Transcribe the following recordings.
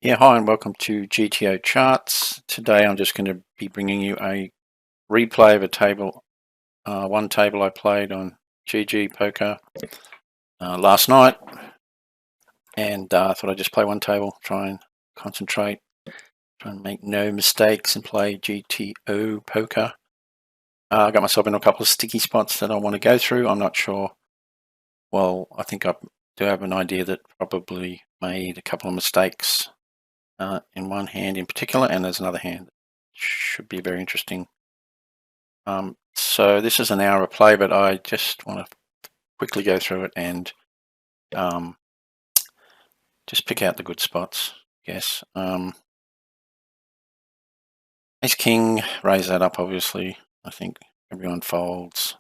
Yeah, hi and welcome to GTO Charts. Today I'm just going to be bringing you a replay of a table, one table I played on GG Poker last night, and I thought I'd just play one table, try and concentrate, try and make no mistakes and play GTO Poker. I got myself in a couple of sticky spots that I want to go through. I'm not sure. Well, I think I do have an idea that probably made a couple of mistakes in one hand in particular, and there's another hand that should be very interesting. So this is an hour of play, but I just want to quickly go through it and just pick out the good spots, I guess. Ace King, raise that up, obviously. I think everyone folds.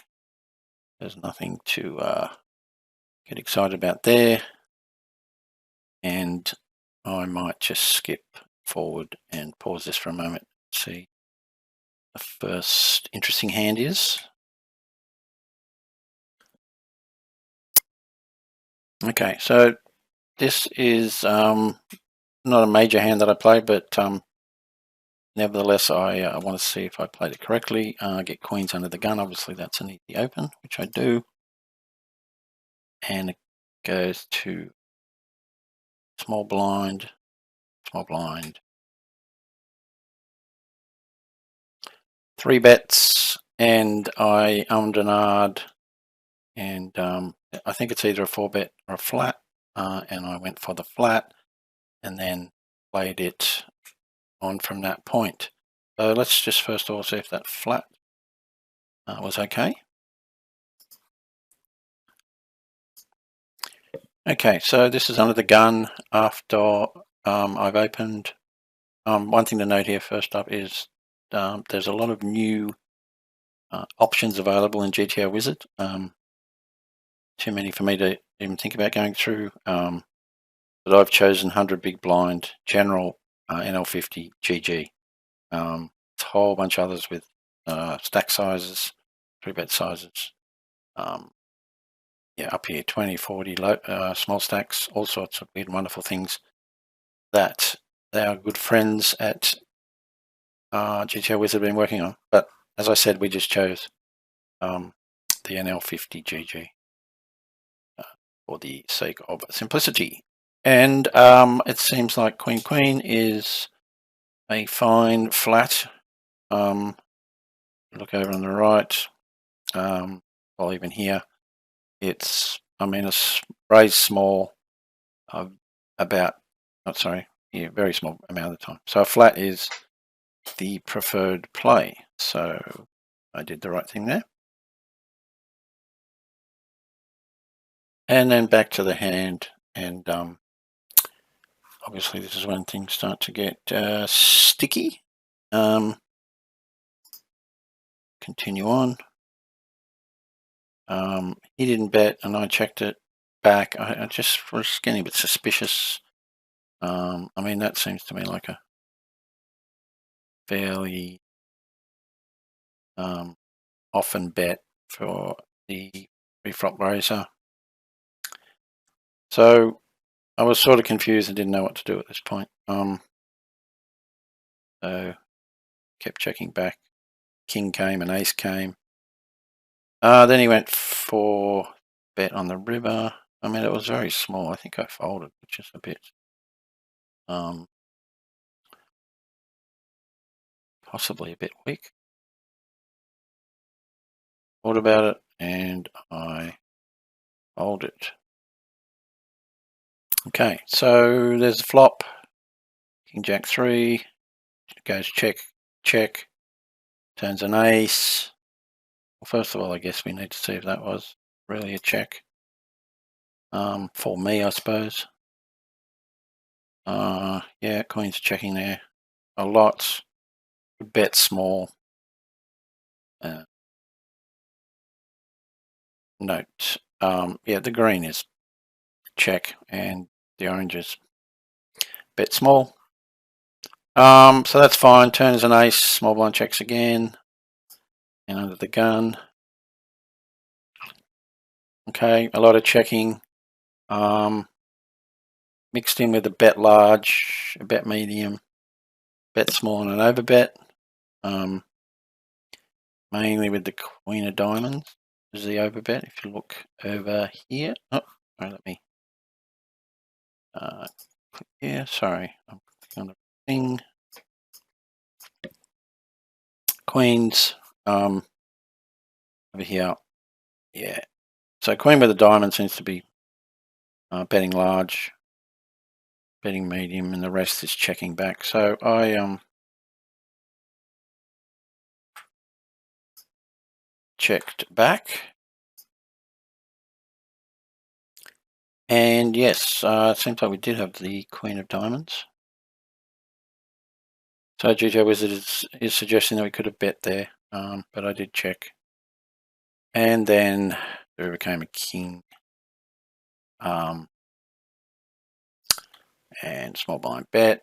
There's nothing to get excited about there. And I might just skip forward and pause this for a moment, see the first interesting hand is. Okay, so this is not a major hand that I play, but nevertheless, I want to see if I played it correctly. Get queens under the gun. Obviously, that's an easy open, which I do. And it goes to small blind, 3 bets, and I ummed and ahed, and I think it's either a 4-bet or a flat, and I went for the flat, and then played it on from that point. So let's just first of all see if that flat was okay. Okay, so this is under the gun after I've opened. One thing to note here first up is there's a lot of new options available in GTO Wizard. Too many for me to even think about going through. But I've chosen 100 big blind, general, NL50, GG. A whole bunch of others with stack sizes, 3-bet sizes. Yeah, up here, 20, 40, small stacks, all sorts of weird, wonderful things that our good friends at GTO Wizard have been working on. But as I said, we just chose the NL50 GG for the sake of simplicity. And it seems like Queen Queen is a fine flat. Look over on the right. Well, even here, it's, I mean, it's raised small about, not sorry, yeah, very small amount of the time. So a flat is the preferred play. So I did the right thing there. And then back to the hand, and obviously this is when things start to get sticky. Continue on. He didn't bet, and I checked it back. I just was getting a bit suspicious. I mean, that seems to me like a fairly often bet for the pre-flop raiser. So I was sort of confused and didn't know what to do at this point. So kept checking back. King came and ace came. Then he went for bet on the river. I mean, it was very small. I think I folded, which is a bit possibly a bit weak. Thought about it, and I fold it. Okay, so there's a flop. King Jack 3 goes check, check, turns an ace. Well, first of all, I guess we need to see if that was really a check. For me, I suppose. Yeah, queen's checking there a lot. Bet small. Note, yeah, the green is check and the orange is bet small. So that's fine. Turn is an ace. Small blind checks again. And under the gun. Okay, a lot of checking. mixed in with a bet large, a bet medium, bet small, and an overbet. Mainly with the Queen of Diamonds is the overbet. If you look over here, oh, let me click here. Sorry, I'm clicking on the thing. Queens over here. Yeah. So Queen with the Diamond seems to be betting large, betting medium, and the rest is checking back. So I checked back, and yes, it seems like we did have the Queen of Diamonds. So GTO Wizard is suggesting that we could have bet there, but I did check. And then there became a king. And small blind bet.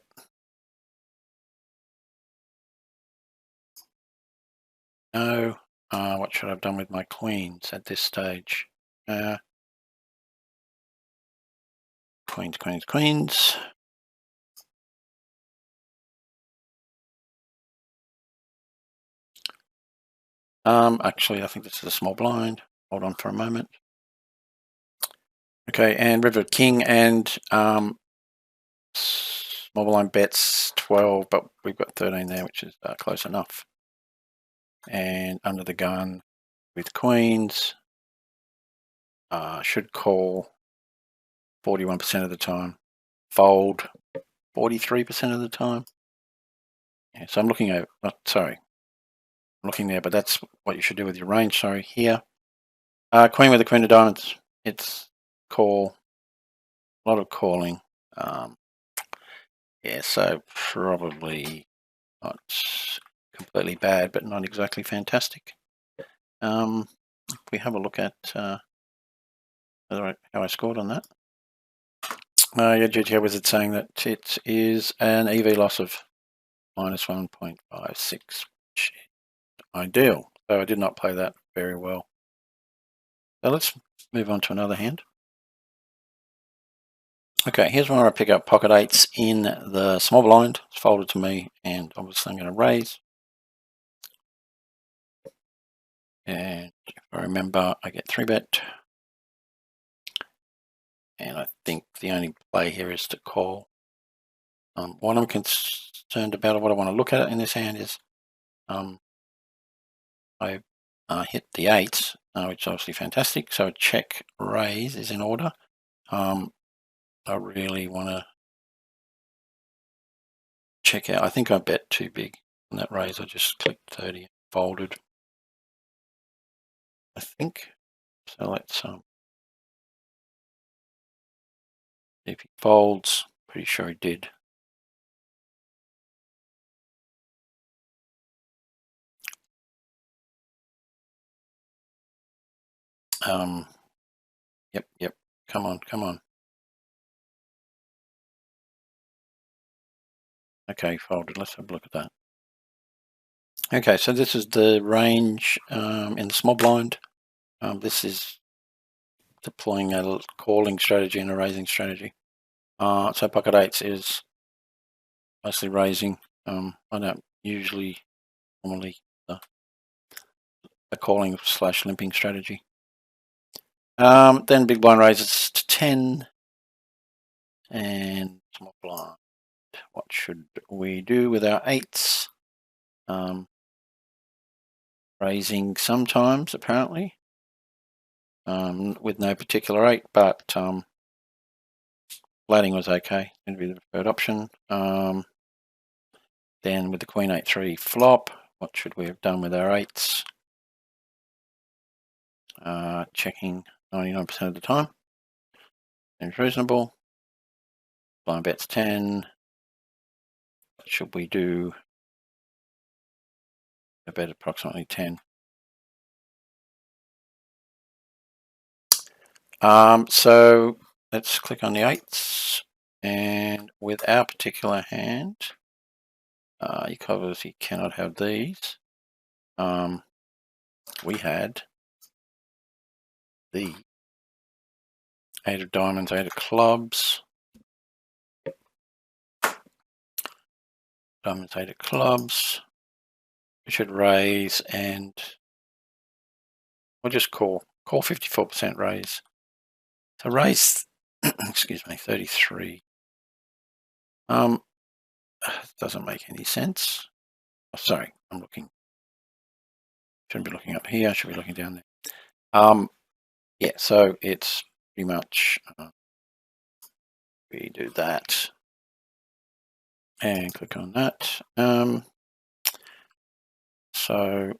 No. What should I have done with my queens at this stage? Queens, queens, queens. Actually, I think this is a small blind. Hold on for a moment. Okay, and river king and small blind bets 12, but we've got 13 there, which is close enough. And under the gun with queens, should call 41% of the time, fold 43% of the time. Yeah, so I'm looking at, sorry, I'm looking there, but that's what you should do with your range. Sorry, here. Queen with the Queen of Diamonds. It's call, a lot of calling. Yeah, so probably not completely bad, but not exactly fantastic. If we have a look at how I scored on that. Yeah, GTO Wizard saying that it is an EV loss of minus 1.56, which is ideal. So I did not play that very well. So let's move on to another hand. Okay, here's where I pick up pocket eights in the small blind. It's folded to me, and obviously I'm going to raise. And if I remember, I get 3-bet. And I think the only play here is to call. What I'm concerned about, or what I want to look at in this hand is I hit the 8s, which is obviously fantastic. So a check raise is in order. I really want to check out. I think I bet too big on that raise. I just clicked 30 and folded, I think. So let's if he folds, pretty sure he did. Yep. Come on. Okay, folded. Let's have a look at that. Okay, so this is the range in the small blind. This is deploying a calling strategy and a raising strategy. So pocket eights is mostly raising. I don't usually normally a calling / limping strategy. Then big blind raises to 10 and small blind. What should we do with our eights? Raising sometimes, apparently, with no particular 8, but flatting was okay. Going to be the preferred option. Then with the Queen 8-3 flop, what should we have done with our 8s? Checking 99% of the time. Seems reasonable. Blind bets 10. What should we do? I bet approximately 10. So let's click on the 8s. And with our particular hand, you obviously cannot have these. We had the 8 of diamonds, 8 of clubs, Diamonds 8 of clubs. We should raise and we'll just call 54% raise. So raise, excuse me, 33. Doesn't make any sense. Oh, sorry, I'm looking. Shouldn't be looking up here. I should be looking down there. Yeah, so it's pretty much we do that and click on that. So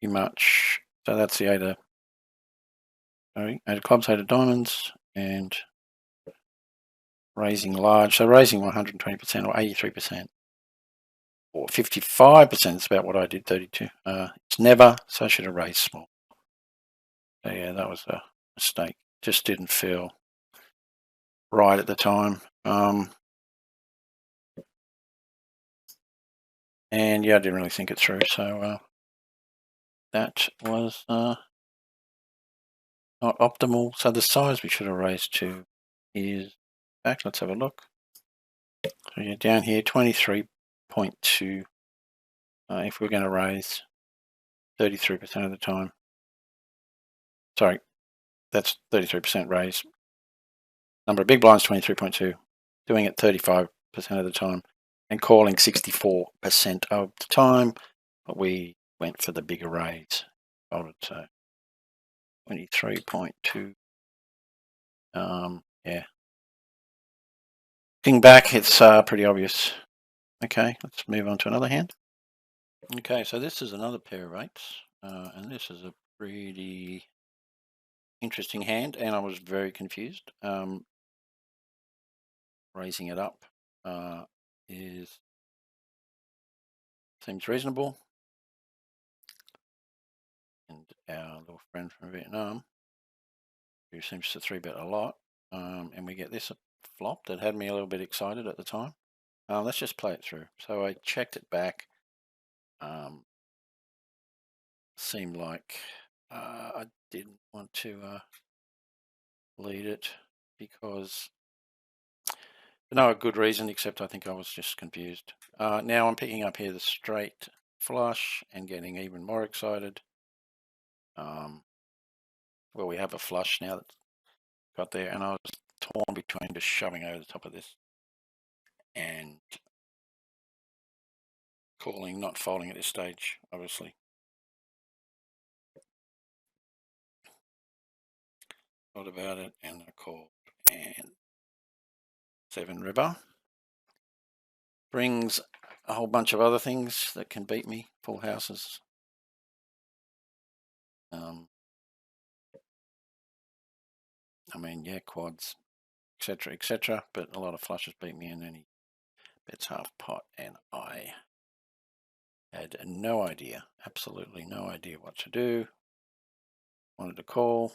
pretty much, so that's the 8 of clubs, 8 of diamonds, and raising large. So raising 120% or 83%. Or 55% is about what I did, 32. It's never, so I should have raised small. So yeah, that was a mistake. Just didn't feel right at the time. And yeah, I didn't really think it through. So that was not optimal. So the size we should have raised to is back. Let's have a look. So you're down here, 23.2. If we're going to raise 33% of the time. Sorry, that's 33% raise. Number of big blinds, 23.2. Doing it 35% of the time and calling 64% of the time. But we went for the bigger raise. Folded so 23.2. Yeah. Looking back, it's pretty obvious. Okay, let's move on to another hand. Okay, so this is another pair of 8s. And this is a pretty interesting hand, and I was very confused. Raising it up seems reasonable. And our little friend from Vietnam, who seems to 3-bet a lot, and we get this flop that had me a little bit excited at the time. Let's just play it through. So I checked it back. Seemed like I didn't want to lead it because for no good reason, except I think I was just confused. Now I'm picking up here the straight flush and getting even more excited. Well, we have a flush now that's got there, and I was torn between just shoving over the top of this and calling, not folding at this stage, obviously. Thought about it, and I called, and 7 river brings a whole bunch of other things that can beat me, full houses. I mean, yeah, quads, etc., but a lot of flushes beat me, and then he bets half pot, and I had no idea, absolutely no idea what to do. Wanted to call,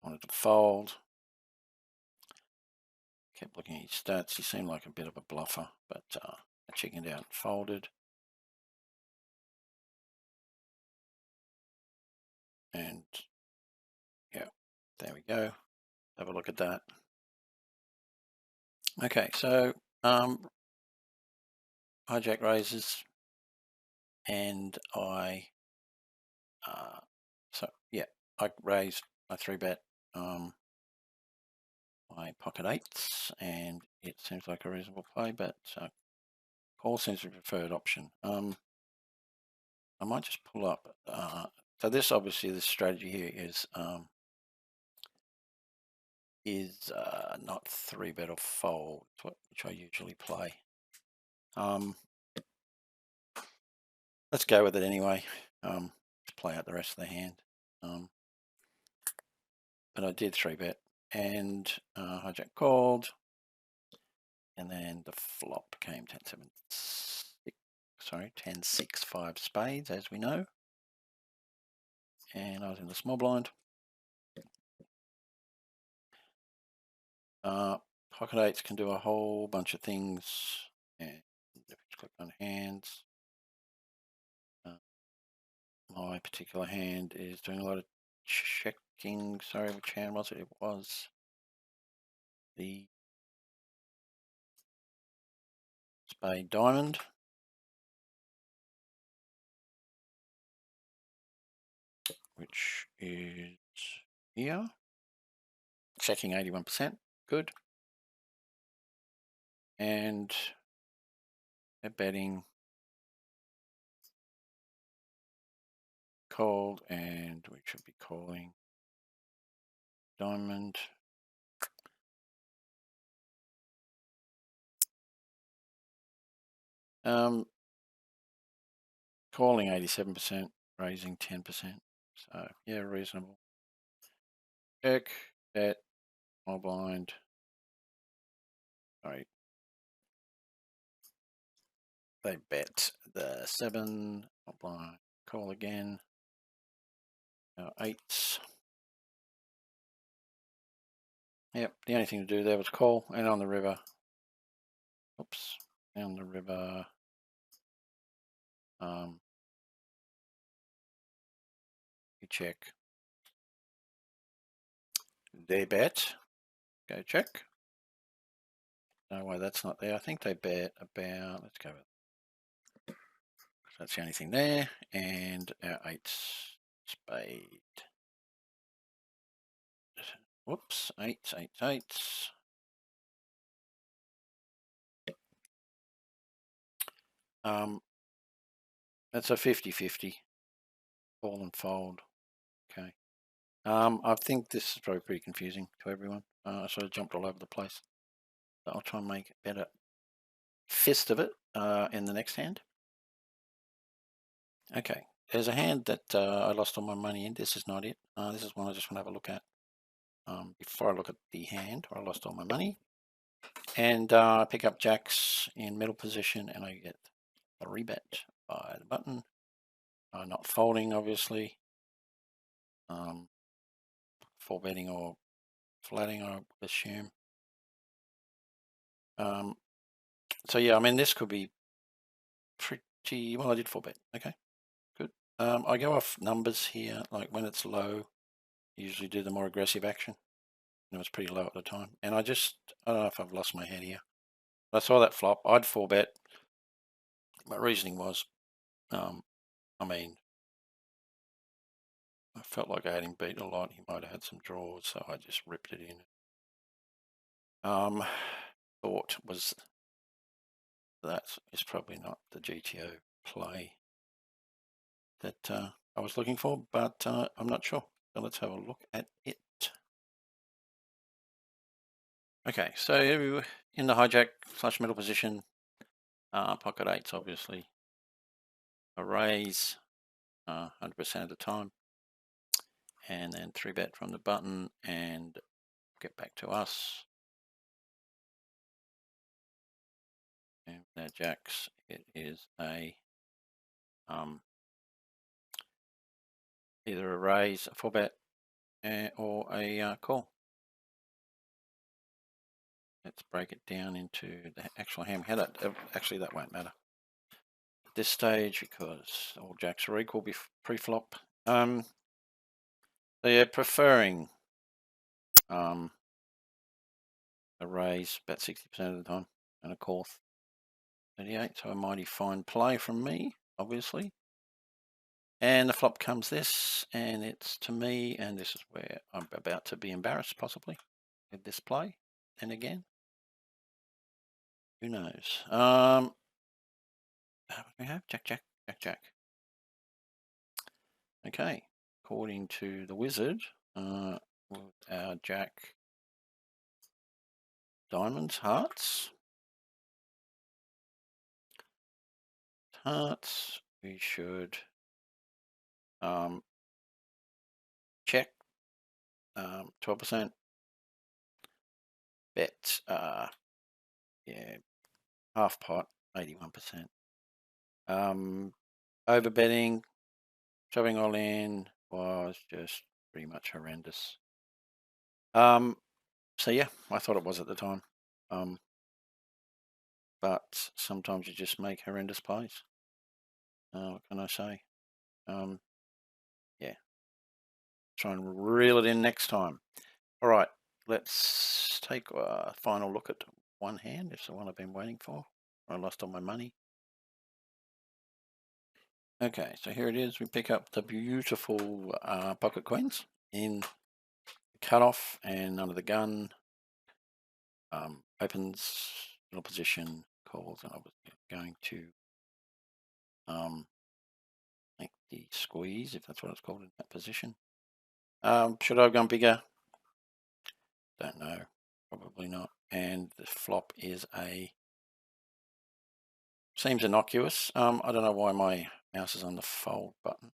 wanted to fold. Kept looking at his stats. He seemed like a bit of a bluffer, but I chickened out and folded. And yeah, there we go. Have a look at that. Okay, so hijack raises, and I raised my 3-bet my pocket 8s, and it seems like a reasonable play, but call seems to be the preferred option. I might just pull up. So this strategy here is not 3-bet or fold, which I usually play. Let's go with it anyway. Let's play out the rest of the hand. But I did 3-bet and hijack called, and then the flop came 10-7, 10-6, 5 spades, as we know. And I was in the small blind. Pocket 8s can do a whole bunch of things. And if you click on hands, my particular hand is doing a lot of checking. Sorry, which hand was it? It was the spade diamond. Which is here. Checking 81%. Good. And they're betting called, and we should be calling diamond. Calling 87%, raising 10%. So yeah, reasonable. Check, bet, small blind. Sorry. They bet the 7, small blind, call again. Now 8s. Yep, the only thing to do there was call, and on the river. Oops, down the river. You check. They bet. Go check. No way, that's not there. I think they bet about, let's go with, that's the only thing there. And our 8s spade. Whoops, 8s, 8s, 8s. That's a 50-50. Call and fold. Okay. I think this is probably pretty confusing to everyone. I sort of jumped all over the place. So I'll try and make a better fist of it in the next hand. Okay. There's a hand that I lost all my money in. This is not it. This is one I just want to have a look at. Before I look at the hand where I lost all my money. And I pick up jacks in middle position, and I get a rebet by the button. Not folding, obviously. Four betting or flatting, I assume. So yeah, I mean, this could be pretty, well, I did four bet. Okay, good. I go off numbers here, like when it's low, I usually do the more aggressive action. It was pretty low at the time. And I don't know if I've lost my head here. I saw that flop, I'd four bet. My reasoning was, I mean, I felt like I had him beat a lot. He might have had some draws, so I just ripped it in. Thought was that is probably not the GTO play that I was looking for, but I'm not sure. So let's have a look at it. Okay, so in the hijack / middle position, pocket 8's obviously a raise 100% of the time, and then 3-bet from the button and get back to us. And now jacks, it is a either a raise, a 4-bet, or a call. Let's break it down into the actual hand. Actually, that won't matter at this stage because all jacks are equal pre-flop. So yeah, preferring a raise about 60% of the time and a call 38. So a mighty fine play from me, obviously. And the flop comes this, and it's to me, and this is where I'm about to be embarrassed, possibly, with this play. And again, who knows? What do we have? Jack, jack, jack, jack. Okay, according to the wizard, with our jack, diamonds, hearts, we should check 12%, bet, yeah, half pot, 81%. Over betting, shoving all in was just pretty much horrendous. So yeah, I thought it was at the time. But sometimes you just make horrendous plays. What can I say? Yeah. Try and reel it in next time. All right, let's take a final look at one hand. It's the one I've been waiting for. I lost all my money. Okay, so here it is. We pick up the beautiful pocket coins in cutoff and under the gun. Opens little position, calls, and I was going to make the squeeze, if that's what it's called in that position. Should I have gone bigger? Don't know. Probably not. And the flop is seems innocuous. I don't know why my mouse is on the fold button.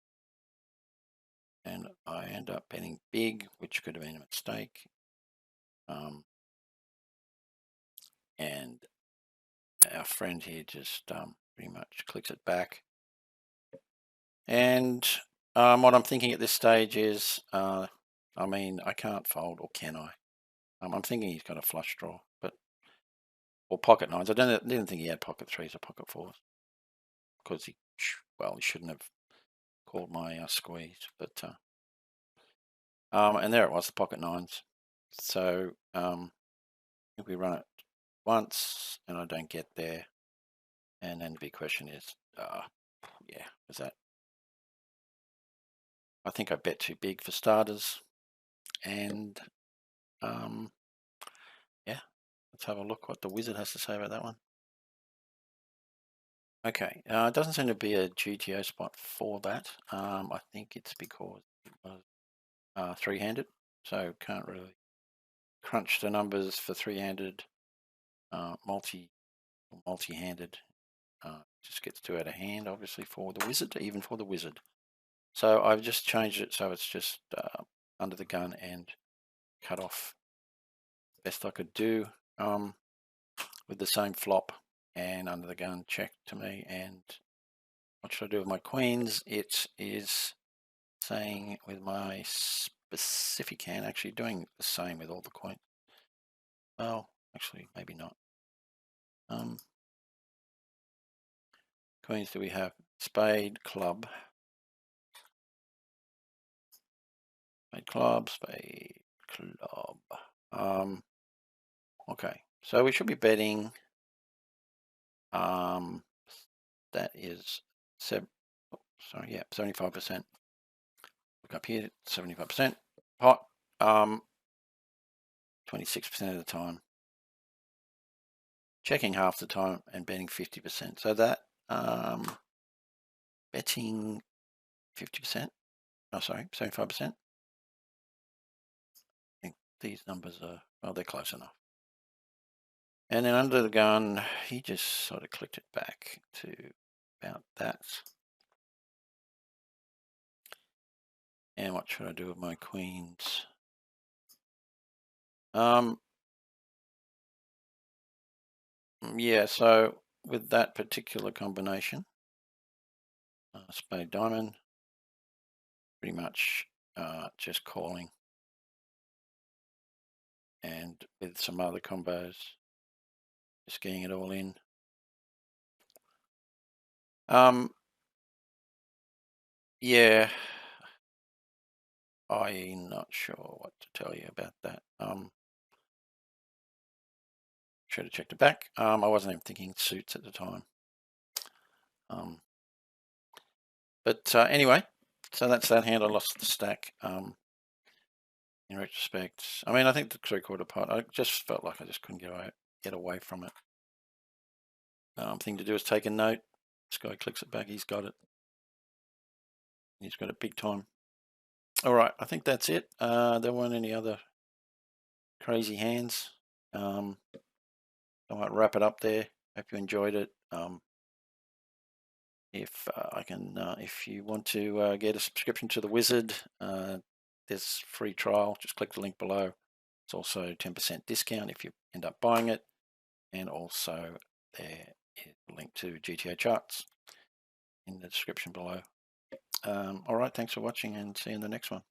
And I end up betting big, which could have been a mistake. And our friend here just pretty much clicks it back. And what I'm thinking at this stage is, I mean, I can't fold, or can I? I'm thinking he's got a flush draw, or pocket nines. I didn't think he had pocket threes or pocket fours, because he shouldn't have called my squeeze. But and there it was, the pocket nines. So if we run it once and I don't get there, and then the big question is, yeah, was that? I think I bet too big for starters, and yeah, let's have a look what the wizard has to say about that one. Okay, it doesn't seem to be a GTO spot for that. I think it's because it was three-handed, so can't really crunch the numbers for three-handed, multi-handed. Just gets too out of hand, obviously, for the wizard, even for the wizard. So I've just changed it so it's just under the gun and cut off best I could do with the same flop and under the gun check to me. And what should I do with my queens? It is saying with my specific hand, actually doing the same with all the coins. Well, actually, maybe not. Queens do we have? Spade, club. Spade, club, spade, club. Okay, so we should be betting. That is 75%. Look up here, 75% pot. 26% of the time. Checking half the time and betting 50%. So that betting 50%. Oh, sorry, 75%. I think these numbers are, well, they're close enough. And then under the gun, he just sort of clicked it back to about that. And what should I do with my queens? Yeah, so with that particular combination, spade diamond, pretty much just calling. And with some other combos, just getting it all in. Yeah, I'm not sure what to tell you about that. Should have checked it back. I wasn't even thinking suits at the time. But anyway, so that's that hand. I lost the stack. In retrospect, I mean, I think the three-quarter pot, I just felt like I just couldn't get away from it. Thing to do is take a note. This guy clicks it back. He's got it. He's got it big time. All right, I think that's it. There weren't any other crazy hands. I might wrap it up there. Hope you enjoyed it. If you want to get a subscription to the Wizard, there's free trial. Just click the link below. It's also 10% discount if you end up buying it, and also there is a link to GTO charts in the description below. All right, thanks for watching, and see you in the next one.